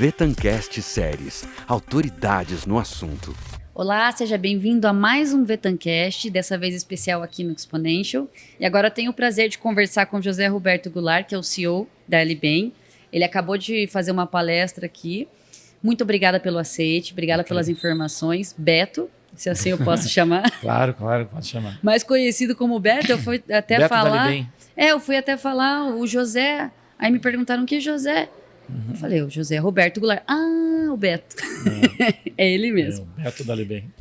Vetancast Séries, autoridades no assunto. Olá, seja bem-vindo a mais um Vetancast, dessa vez especial aqui no Exponential. E agora eu tenho o prazer de conversar com José Roberto Goulart, que é o CEO da Alibem. Ele acabou de fazer uma palestra aqui. Muito obrigada pelo aceite, obrigada pelas informações. Beto, se assim eu posso chamar. Claro, pode chamar. Mais conhecido como Beto, eu fui até Beto falar... da Alibem. Eu fui até falar o José. Aí me perguntaram, que José? Eu falei, o José Roberto Goulart. Ah, o Beto. É ele mesmo. O Beto da Alibem.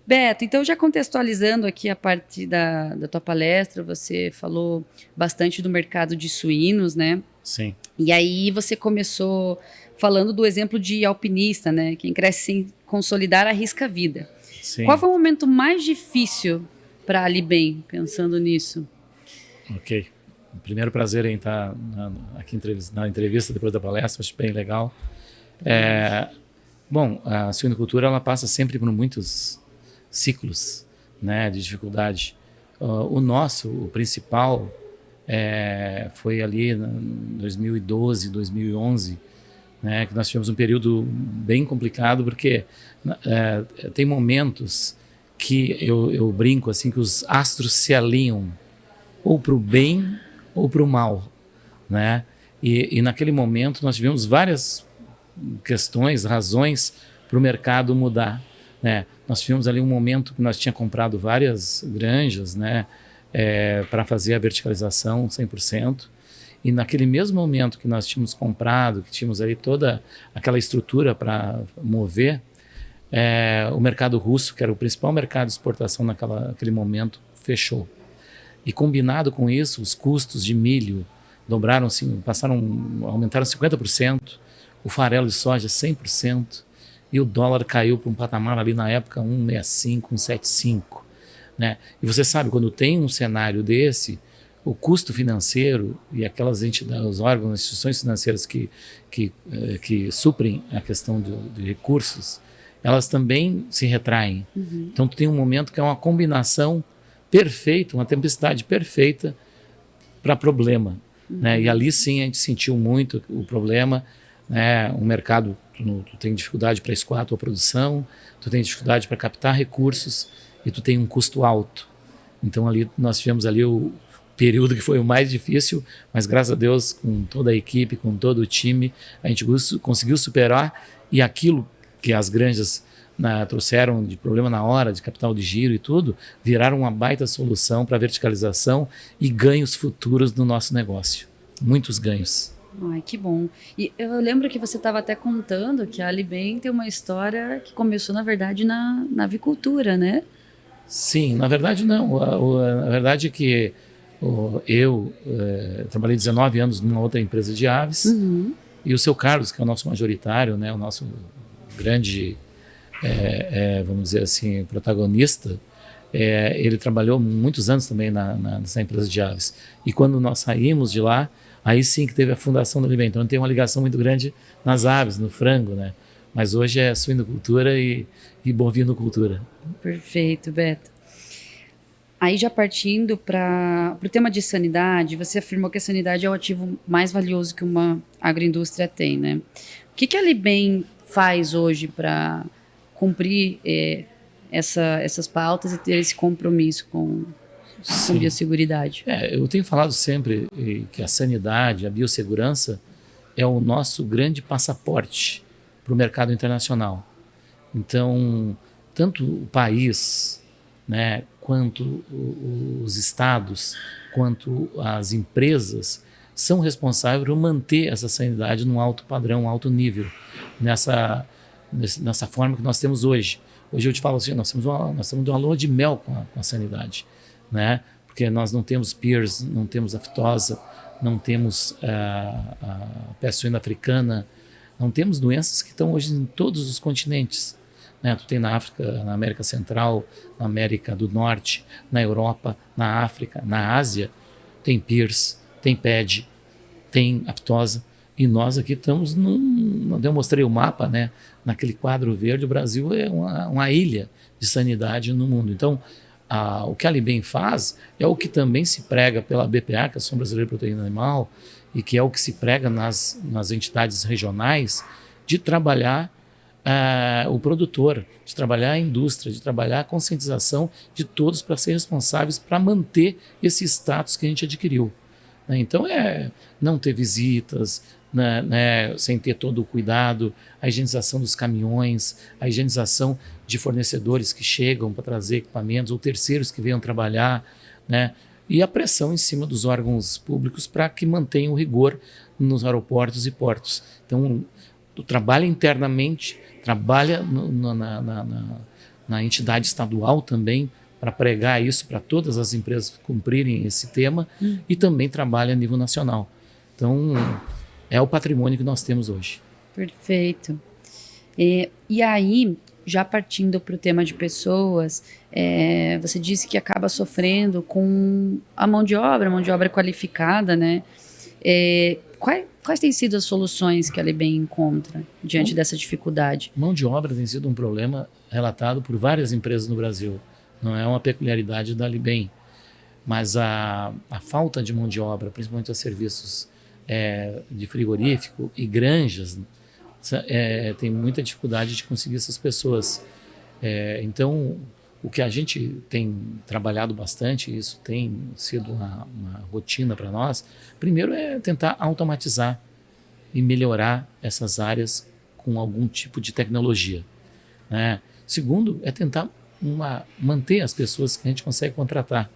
Beto, então já contextualizando aqui a parte da tua palestra, você falou bastante do mercado de suínos, né? Sim. E aí você começou falando do exemplo de alpinista, né? Quem cresce sem consolidar arrisca a vida. Sim. Qual foi o momento mais difícil para a Alibem, pensando nisso? Ok. O primeiro prazer em estar aqui na entrevista depois da palestra, acho bem legal. Bom, a suinocultura ela passa sempre por muitos ciclos, né, de dificuldade. O principal, foi ali em 2012, 2011, né, que nós tivemos um período bem complicado, porque tem momentos que eu brinco assim, que os astros se alinham ou para o bem ou para o mal, né? E naquele momento nós tivemos várias questões, razões para o mercado mudar, né? Nós tivemos ali um momento que nós tínhamos comprado várias granjas, né, para fazer a verticalização 100%, e naquele mesmo momento que nós tínhamos comprado, que tínhamos ali toda aquela estrutura para mover, o mercado russo, que era o principal mercado de exportação naquele momento, fechou. E combinado com isso, os custos de milho dobraram, assim, aumentaram 50%, o farelo de soja 100%, e o dólar caiu para um patamar ali na época 1,65, 1,75. Né? E você sabe, quando tem um cenário desse, o custo financeiro e aquelas entidades, os órgãos, as instituições financeiras que suprem a questão de recursos, elas também se retraem. Uhum. Então tu tem um momento que é uma combinação perfeita, uma tempestade perfeita para problema. Uhum. Né? E ali sim a gente sentiu muito o problema, né? O mercado, tu tem dificuldade para escoar a tua produção, tu tem dificuldade para captar recursos e tu tem um custo alto. Então ali nós tivemos ali o período que foi o mais difícil, mas graças a Deus, com toda a equipe, com todo o time, a gente conseguiu superar, e aquilo que as granjas trouxeram de problema na hora, de capital de giro e tudo, viraram uma baita solução para verticalização e ganhos futuros no nosso negócio. Muitos ganhos. Ai, que bom. E eu lembro que você estava até contando que a Alibem tem uma história que começou, na verdade, na avicultura, né? Sim, na verdade não. A verdade é que eu trabalhei 19 anos numa outra empresa de aves, uhum. E o seu Carlos, que é o nosso majoritário, né, o nosso grande, vamos dizer assim, protagonista, ele trabalhou muitos anos também nessa empresa de aves. E quando nós saímos de lá, aí sim que teve a fundação do Alibem. Então tem uma ligação muito grande nas aves, no frango, né? Mas hoje é suinocultura e bovinocultura. Perfeito, Beto. Aí já partindo para o tema de sanidade, você afirmou que a sanidade é o ativo mais valioso que uma agroindústria tem, né? O que a Alibem faz hoje para cumprir essas pautas e ter esse compromisso com biosseguridade? Eu tenho falado sempre que a sanidade, a biossegurança é o nosso grande passaporte para o mercado internacional. Então, tanto o país, né, quanto os estados, quanto as empresas são responsáveis por manter essa sanidade num alto padrão, um alto nível, nessa forma que nós temos hoje. Hoje eu te falo assim, nós temos uma lua de mel com a sanidade, né? Porque nós não temos PIRS, não temos aftosa, não temos a peste suína africana, não temos doenças que estão hoje em todos os continentes. Né? Tu tem na África, na América Central, na América do Norte, na Europa, na África, na Ásia, tem PIRS, tem PED, tem aftosa, e nós aqui estamos eu mostrei o mapa, né? Naquele quadro verde, o Brasil é uma ilha de sanidade no mundo. Então, o que a Alibem faz é o que também se prega pela BPA, que é a Associação Brasileira de Proteína Animal, e que é o que se prega nas entidades regionais, de trabalhar o produtor, de trabalhar a indústria, de trabalhar a conscientização de todos para ser responsáveis para manter esse status que a gente adquiriu. Né? Então, não ter visitas, né, sem ter todo o cuidado, a higienização dos caminhões, a higienização de fornecedores que chegam para trazer equipamentos ou terceiros que venham trabalhar, né, e a pressão em cima dos órgãos públicos para que mantenham o rigor nos aeroportos e portos. Então, tu trabalha internamente, trabalha na entidade estadual também para pregar isso para todas as empresas cumprirem esse tema e também trabalha a nível nacional. Então, é o patrimônio que nós temos hoje. Perfeito. E aí, já partindo para o tema de pessoas, você disse que acaba sofrendo com a mão de obra qualificada, né? Quais têm sido as soluções que a Libem encontra diante dessa dificuldade? Mão de obra tem sido um problema relatado por várias empresas no Brasil. Não é uma peculiaridade da Libem, mas a falta de mão de obra, principalmente os serviços de frigorífico e granjas, tem muita dificuldade de conseguir essas pessoas. Então, o que a gente tem trabalhado bastante, isso tem sido uma rotina para nós, primeiro é tentar automatizar e melhorar essas áreas com algum tipo de tecnologia, né? Segundo, é tentar manter as pessoas que a gente consegue contratar.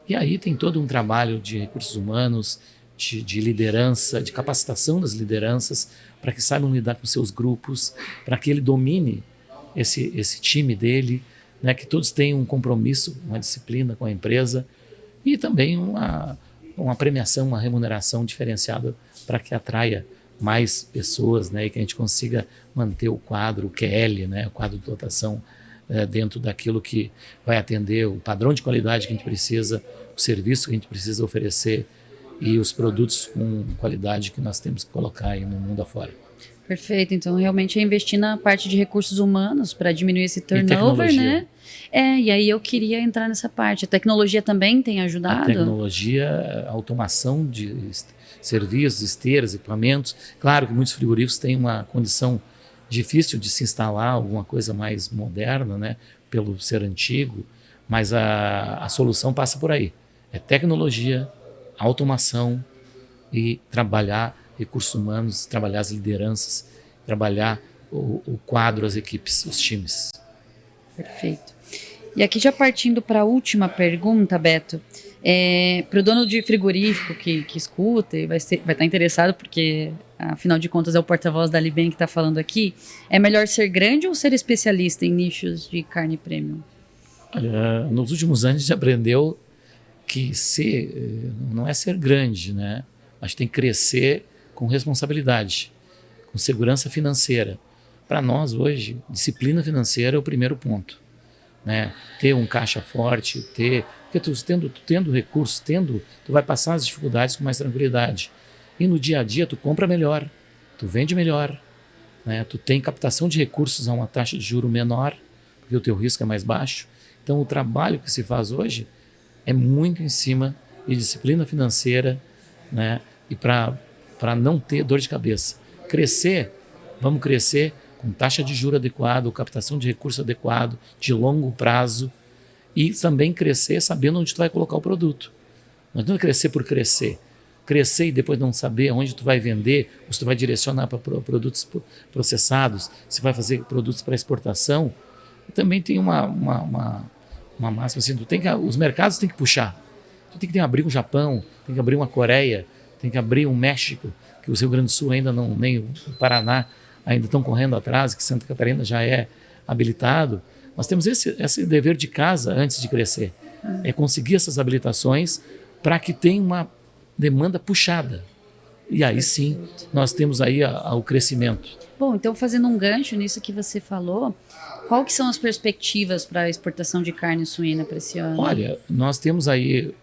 E aí tem todo um trabalho de recursos humanos, de liderança, de capacitação das lideranças, para que saibam lidar com seus grupos, para que ele domine esse time dele, né, que todos tenham um compromisso, uma disciplina com a empresa e também uma premiação, uma remuneração diferenciada para que atraia mais pessoas, né, e que a gente consiga manter o quadro, o QL, né, o quadro de dotação, dentro daquilo que vai atender o padrão de qualidade que a gente precisa, o serviço que a gente precisa oferecer e os produtos com qualidade que nós temos que colocar aí no mundo afora. Perfeito, então realmente é investir na parte de recursos humanos para diminuir esse turnover, né? E aí eu queria entrar nessa parte. A tecnologia também tem ajudado? A tecnologia, a automação de serviços, esteiras, equipamentos. Claro que muitos frigoríficos têm uma condição difícil de se instalar alguma coisa mais moderna, né? Pelo ser antigo, mas a solução passa por aí. É tecnologia, automação e trabalhar recursos humanos, trabalhar as lideranças, trabalhar o quadro, as equipes, os times. Perfeito. E aqui já partindo para a última pergunta, Beto, para o dono de frigorífico que escuta e vai estar interessado, porque afinal de contas é o porta-voz da Libem que está falando aqui, é melhor ser grande ou ser especialista em nichos de carne premium? Olha, nos últimos anos a gente aprendeu que não é ser grande, né? A gente tem que crescer com responsabilidade, com segurança financeira. Para nós hoje, disciplina financeira é o primeiro ponto, né? Ter um caixa forte, porque tu tendo recursos, tu vai passar as dificuldades com mais tranquilidade. E no dia a dia tu compra melhor, tu vende melhor, né? Tu tem captação de recursos a uma taxa de juro menor, porque o teu risco é mais baixo. Então o trabalho que se faz hoje é muito em cima de disciplina financeira, né? E para não ter dor de cabeça. Vamos crescer com taxa de juros adequado, captação de recurso adequado, de longo prazo, e também crescer sabendo onde tu vai colocar o produto. Não adianta crescer por crescer. Crescer e depois não saber onde tu vai vender, ou se tu vai direcionar para produtos processados, se vai fazer produtos para exportação. Também tem uma máxima assim, os mercados têm que puxar. Tu tem que abrir um Japão, tem que abrir uma Coreia, tem que abrir um México, que o Rio Grande do Sul ainda não, nem o Paraná ainda estão correndo atrás, que Santa Catarina já é habilitado. Nós temos esse dever de casa antes de crescer. É conseguir essas habilitações para que tenha uma demanda puxada. E aí sim, nós temos aí o crescimento. Bom, então fazendo um gancho nisso que você falou, qual que são as perspectivas para a exportação de carne suína para esse ano? Olha, nós temos aí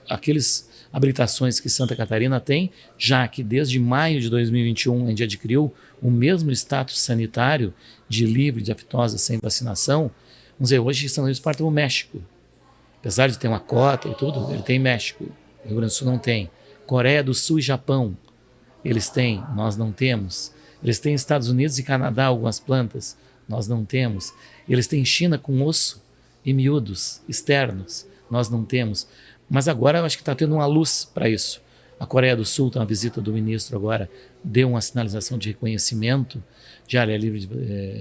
aqueles habilitações que Santa Catarina tem, já que desde maio de 2021 a gente adquiriu o mesmo status sanitário de livre de aftosa sem vacinação. Vamos dizer, hoje São Luís exporta o México. Apesar de ter uma cota e tudo, ele tem México. O Rio Grande do Sul não tem. Coreia do Sul e Japão, eles têm, nós não temos. Eles têm Estados Unidos e Canadá algumas plantas, nós não temos. Eles têm China com osso e miúdos externos, nós não temos. Mas agora eu acho que está tendo uma luz para isso. A Coreia do Sul, tem uma visita do ministro agora, deu uma sinalização de reconhecimento de área livre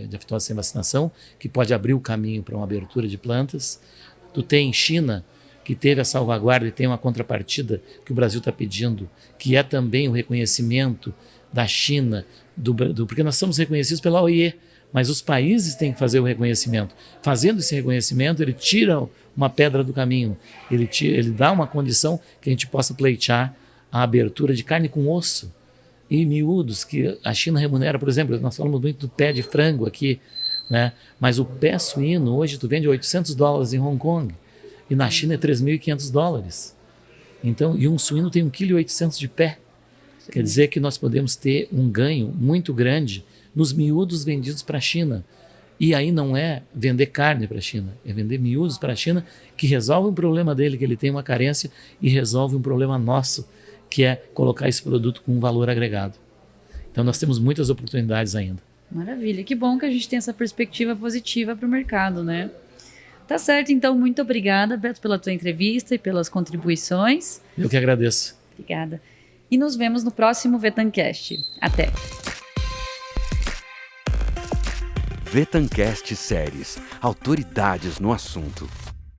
de aftosa sem vacinação, que pode abrir o caminho para uma abertura de plantas. Tu tem China, que teve a salvaguarda e tem uma contrapartida que o Brasil está pedindo, que é também o reconhecimento da China, porque nós somos reconhecidos pela OIE, mas os países têm que fazer o reconhecimento. Fazendo esse reconhecimento, ele tira uma pedra do caminho, ele dá uma condição que a gente possa pleitear a abertura de carne com osso e miúdos, que a China remunera, por exemplo, nós falamos muito do pé de frango aqui, né? Mas o pé suíno hoje tu vende $800 em Hong Kong e na China é $3.500. Então, e um suíno tem 1,8 kg de pé. Sim. Quer dizer que nós podemos ter um ganho muito grande nos miúdos vendidos para a China. E aí não é vender carne para a China, é vender miúdos para a China, que resolve um problema dele, que ele tem uma carência, e resolve um problema nosso, que é colocar esse produto com um valor agregado. Então nós temos muitas oportunidades ainda. Maravilha, que bom que a gente tem essa perspectiva positiva para o mercado, né? Tá certo, então, muito obrigada, Beto, pela tua entrevista e pelas contribuições. Eu que agradeço. Obrigada. E nos vemos no próximo Vetancast. Até! Vetancast Séries, autoridades no assunto.